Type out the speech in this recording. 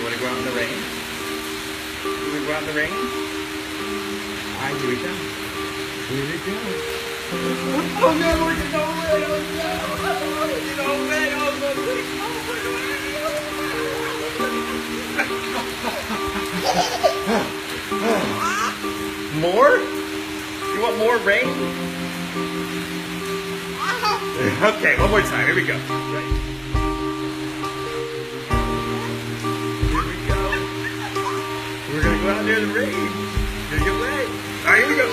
You want to go out in the rain? You want to go out in the rain? Alright, here we go. Here we go. Oh no, we're getting all wet. Oh no. We're getting all wet. Oh no. More? You want more rain? Okay, one more time. Here we go. Right. Here we go. We're going to go out there in the rain. Gonna get wet. All right, here we go.